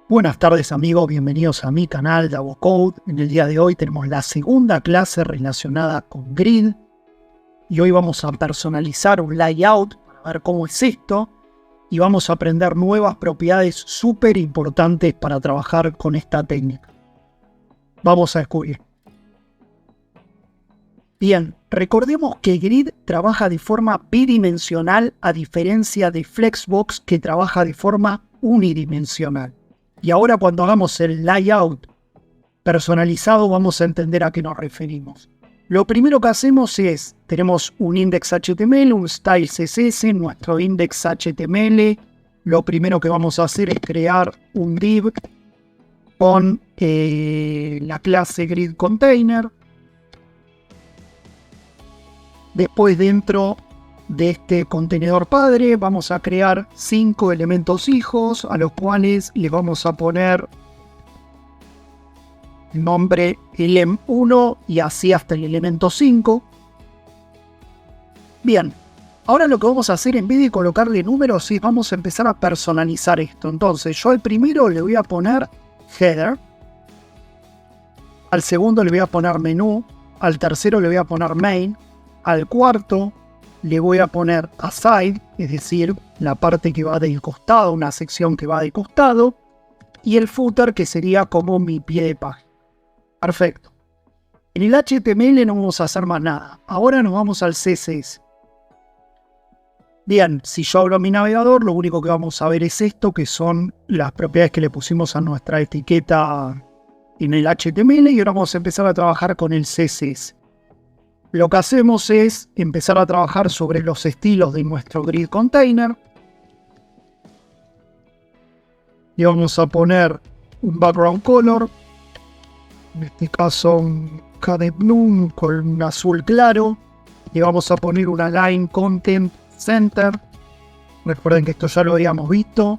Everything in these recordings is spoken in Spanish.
Buenas tardes amigos, bienvenidos a mi canal DavoCode. En el día de hoy tenemos la segunda clase relacionada con Grid y hoy vamos a personalizar un layout para ver cómo es esto y vamos a aprender nuevas propiedades súper importantes para trabajar con esta técnica. Vamos a descubrir. Bien, recordemos que Grid trabaja de forma bidimensional a diferencia de Flexbox que trabaja de forma unidimensional. Y ahora cuando hagamos el layout personalizado vamos a entender a qué nos referimos. Lo primero que hacemos es, tenemos un index HTML, un style CSS, nuestro index HTML. Lo primero que vamos a hacer es crear un div con la clase Grid Container. Después dentro de este contenedor padre vamos a crear 5 elementos hijos a los cuales le vamos a poner el nombre elem1 y así hasta el elemento 5. Bien, ahora lo que vamos a hacer en vez de colocarle números es vamos a empezar a personalizar esto. Entonces yo al primero le voy a poner header, al segundo le voy a poner menú, al tercero le voy a poner main, al cuarto le voy a poner aside, es decir, la parte que va del costado, una sección que va de costado, y el footer que sería como mi pie de página. Perfecto. En el HTML no vamos a hacer más nada. Ahora nos vamos al CSS. Bien, si yo abro mi navegador, lo único que vamos a ver es esto, que son las propiedades que le pusimos a nuestra etiqueta en el HTML, y ahora vamos a empezar a trabajar con el CSS. Lo que hacemos es empezar a trabajar sobre los estilos de nuestro Grid Container. Y vamos a poner un background color. En este caso un Cadet Blue con un azul claro. Y vamos a poner una Line Content Center. Recuerden que esto ya lo habíamos visto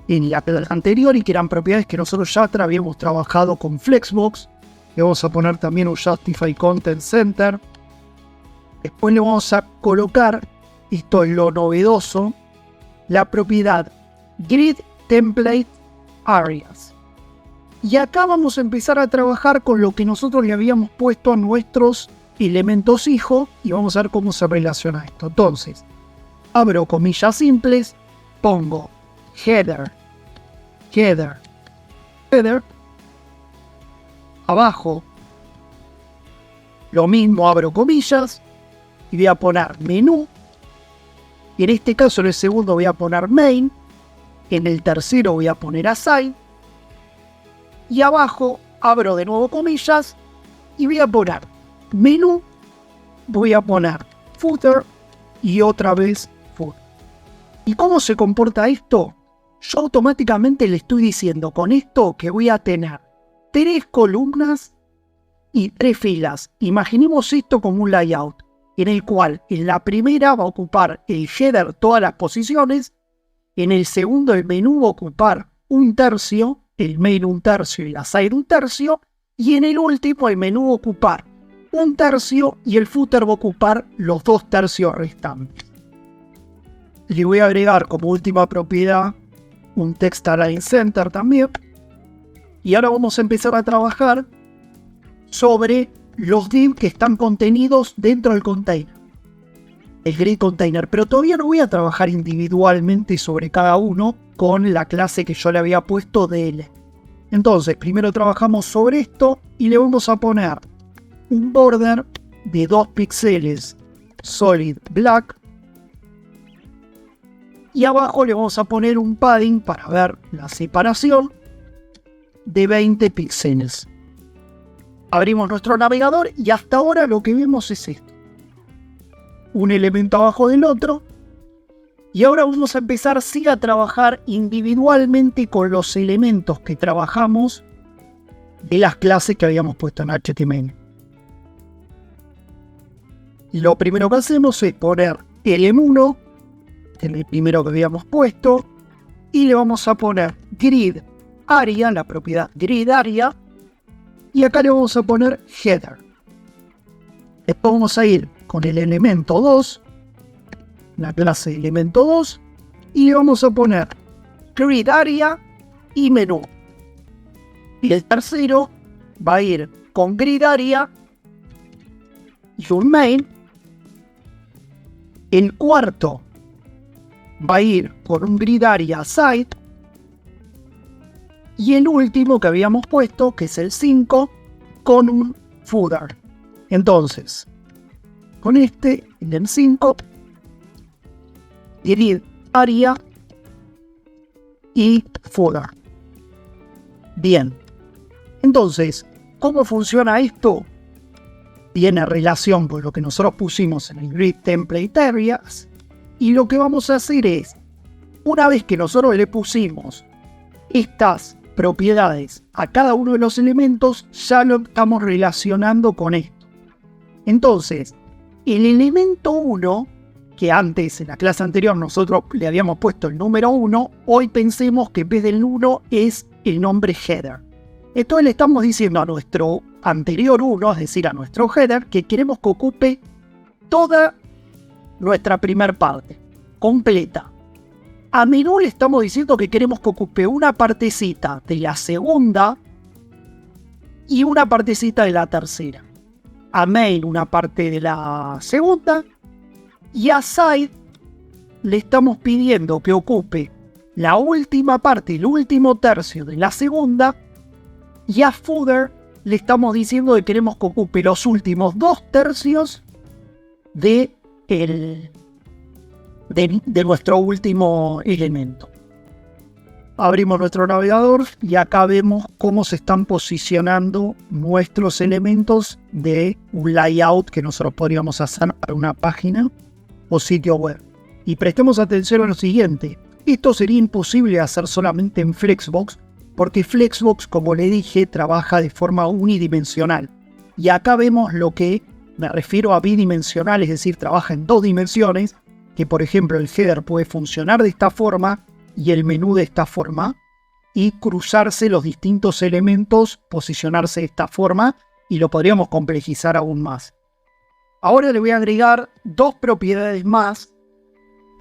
en la clase anterior y que eran propiedades que nosotros ya habíamos trabajado con Flexbox. Le vamos a poner también un Justify Content Center. Después le vamos a colocar, esto es lo novedoso, la propiedad Grid Template Areas. Y acá vamos a empezar a trabajar con lo que nosotros le habíamos puesto a nuestros elementos hijo y vamos a ver cómo se relaciona esto. Entonces, abro comillas simples, pongo header, header, header. Abajo, lo mismo, abro comillas. Y voy a poner menú, y en este caso en el segundo voy a poner main, en el tercero voy a poner aside, y abajo abro de nuevo comillas, y voy a poner menú, voy a poner footer, y otra vez footer. ¿Y cómo se comporta esto? Yo automáticamente le estoy diciendo con esto que voy a tener 3 columnas y 3 filas. Imaginemos esto como un layout, en el cual en la primera va a ocupar el header todas las posiciones, en el segundo el menú va a ocupar un tercio, el main un tercio y la side un tercio, y en el último el menú va a ocupar un tercio y el footer va a ocupar los 2 tercios restantes. Le voy a agregar como última propiedad un Text Align Center también, y ahora vamos a empezar a trabajar sobre los div que están contenidos dentro del container, el Grid Container, pero todavía no voy a trabajar individualmente sobre cada uno con la clase que yo le había puesto DL. Entonces, primero trabajamos sobre esto y le vamos a poner un border de 2 píxeles solid black y abajo le vamos a poner un padding para ver la separación de 20 píxeles. Abrimos nuestro navegador y hasta ahora lo que vemos es esto. Un elemento abajo del otro. Y ahora vamos a empezar a trabajar individualmente con los elementos que trabajamos de las clases que habíamos puesto en HTML. Y lo primero que hacemos es poner elem1, en el primero que habíamos puesto, y le vamos a poner grid area, la propiedad grid area, y acá le vamos a poner header. Después vamos a ir con el elemento 2, la clase elemento 2, y le vamos a poner grid area y menú. Y el tercero va a ir con grid area y un main. El cuarto va a ir con un grid area side. Y el último que habíamos puesto, que es el 5, con un footer. Entonces, con este, en el 5, grid area y footer. Bien. Entonces, ¿cómo funciona esto? Tiene relación con lo que nosotros pusimos en el grid template areas. Y lo que vamos a hacer es, una vez que nosotros le pusimos estas propiedades a cada uno de los elementos, ya lo estamos relacionando con esto. Entonces, el elemento 1, que antes en la clase anterior nosotros le habíamos puesto el número 1, hoy pensemos que en vez del 1 es el nombre header. Entonces le estamos diciendo a nuestro anterior 1, es decir, a nuestro header, que queremos que ocupe toda nuestra primera parte, completa. A menú le estamos diciendo que queremos que ocupe una partecita de la segunda y una partecita de la tercera. A main una parte de la segunda y a side le estamos pidiendo que ocupe la última parte, el último tercio de la segunda, y a footer le estamos diciendo que queremos que ocupe los últimos 2 tercios de nuestro último elemento. Abrimos nuestro navegador y acá vemos cómo se están posicionando nuestros elementos de un layout que nosotros podríamos hacer para una página o sitio web. Y prestemos atención a lo siguiente: esto sería imposible hacer solamente en Flexbox, porque Flexbox, como le dije, trabaja de forma unidimensional. Y acá vemos lo que me refiero a bidimensional, es decir, trabaja en 2 dimensiones, que por ejemplo el header puede funcionar de esta forma y el menú de esta forma, y cruzarse los distintos elementos, posicionarse de esta forma, y lo podríamos complejizar aún más. Ahora le voy a agregar 2 propiedades más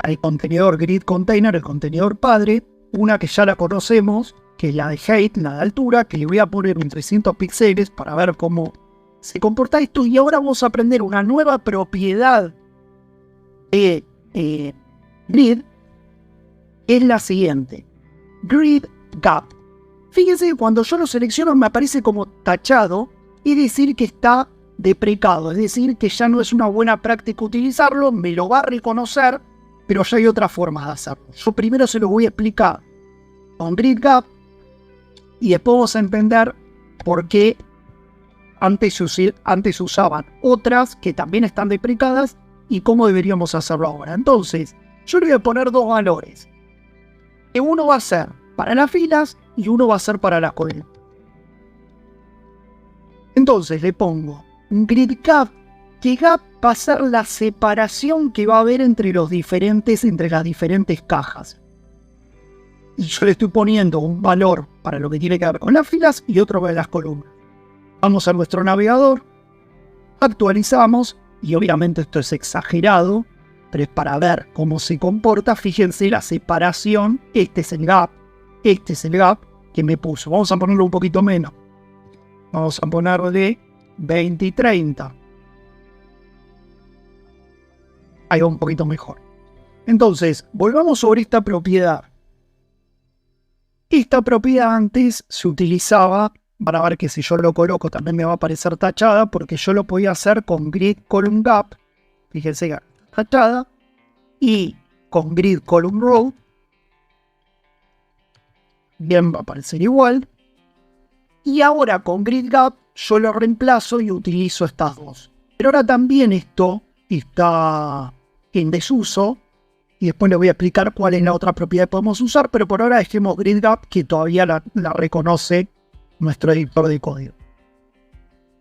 al contenedor grid container, el contenedor padre, una que ya la conocemos, que es la de height, la de altura, que le voy a poner un 300 píxeles para ver cómo se comporta esto. Y ahora vamos a aprender una nueva propiedad de grid, es la siguiente: grid gap. Fíjense que cuando yo lo selecciono me aparece como tachado, y decir que está deprecado, es decir, que ya no es una buena práctica utilizarlo, me lo va a reconocer, pero ya hay otras formas de hacerlo. Yo primero se lo voy a explicar con grid gap y después vamos a entender por qué antes usaban otras que también están deprecadas y cómo deberíamos hacerlo ahora. Entonces, yo le voy a poner 2 valores. Que uno va a ser para las filas y uno va a ser para las columnas. Entonces le pongo un grid gap, que gap va a ser la separación que va a haber entre las diferentes cajas. Y yo le estoy poniendo un valor para lo que tiene que ver con las filas y otro para las columnas. Vamos a nuestro navegador, actualizamos, y obviamente esto es exagerado, pero es para ver cómo se comporta. Fíjense la separación, este es el gap que me puso. Vamos a ponerlo un poquito menos. Vamos a ponerle 20 y 30. Ahí va un poquito mejor. Entonces, volvamos sobre esta propiedad. Esta propiedad antes se utilizaba, van a ver que si yo lo coloco también me va a aparecer tachada, porque yo lo podía hacer con grid column gap, fíjense, tachada, y con grid column row, bien, va a aparecer igual. Y ahora con grid gap yo lo reemplazo y utilizo estas 2. Pero ahora también esto está en desuso, y después les voy a explicar cuál es la otra propiedad que podemos usar, pero por ahora dejemos grid gap, que todavía la reconoce nuestro editor de código.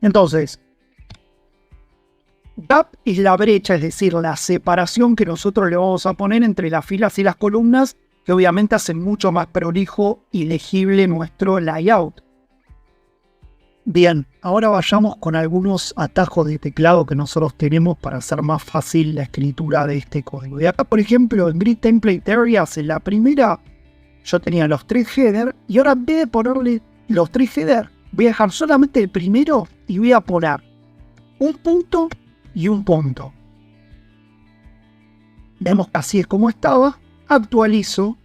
Entonces, gap es la brecha, es decir, la separación que nosotros le vamos a poner entre las filas y las columnas, que obviamente hacen mucho más prolijo y legible nuestro layout. Bien, ahora vayamos con algunos atajos de teclado que nosotros tenemos para hacer más fácil la escritura de este código. Y acá, por ejemplo, en Grid Template Areas, en la primera, yo tenía los 3 headers, y ahora en vez de ponerle los 3 headers, voy a dejar solamente el primero y voy a poner un punto y un punto. Vemos que así es como estaba. Actualizo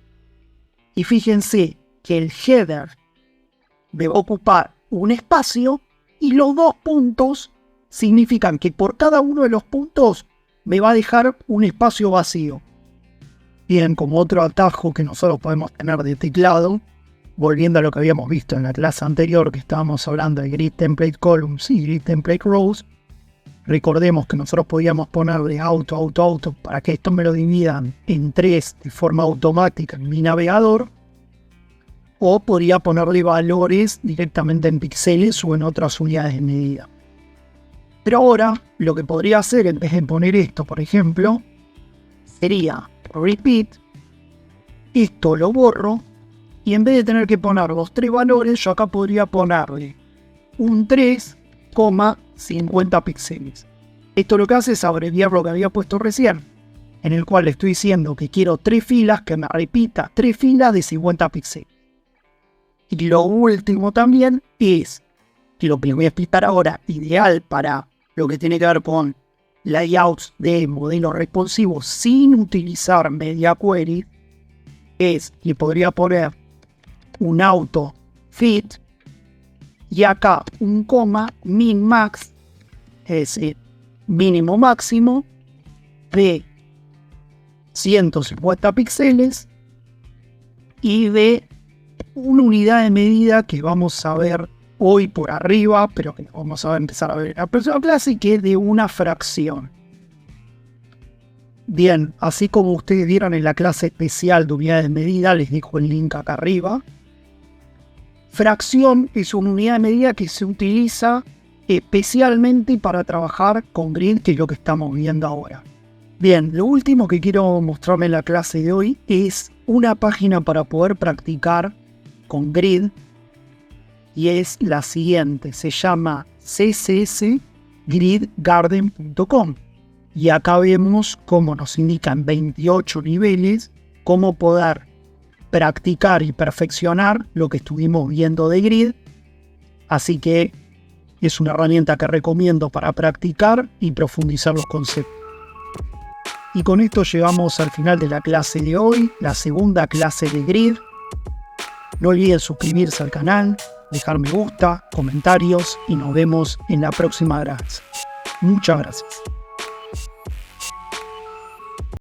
y fíjense que el header me va a ocupar un espacio y los 2 puntos significan que por cada uno de los puntos me va a dejar un espacio vacío. Bien, como otro atajo que nosotros podemos tener de teclado, volviendo a lo que habíamos visto en la clase anterior que estábamos hablando de Grid Template Columns y Grid Template Rows, recordemos que nosotros podíamos ponerle auto para que esto me lo dividan en 3 de forma automática en mi navegador, o podría ponerle valores directamente en píxeles o en otras unidades de medida. Pero ahora lo que podría hacer en vez de poner esto, por ejemplo, sería repeat, esto lo borro y en vez de tener que poner los 3 valores, yo acá podría ponerle un 3,50 píxeles. Esto lo que hace es abreviar lo que había puesto recién, en el cual le estoy diciendo que quiero 3 filas, que me repita 3 filas de 50 píxeles. Y lo último también es, que lo que les voy a explicar ahora, ideal para lo que tiene que ver con layouts de modelos responsivos sin utilizar media query, es que podría poner un auto fit y acá un coma min max, es decir, mínimo máximo de 150 píxeles y de una unidad de medida que vamos a ver hoy por arriba, pero que vamos a empezar a ver en la próxima clase, que es de una fracción. Bien, así como ustedes vieron en la clase especial de unidades de medida, les dejo el link acá arriba. Fracción es una unidad de medida que se utiliza especialmente para trabajar con grid, que es lo que estamos viendo ahora. Bien, lo último que quiero mostrarme en la clase de hoy es una página para poder practicar con grid, y es la siguiente, se llama ccsgridgarden.com y acá vemos cómo nos indican 28 niveles, cómo poder practicar y perfeccionar lo que estuvimos viendo de grid, así que es una herramienta que recomiendo para practicar y profundizar los conceptos. Y con esto llegamos al final de la clase de hoy, la segunda clase de grid. No olviden suscribirse al canal, dejar me gusta, comentarios y nos vemos en la próxima clase. Muchas gracias.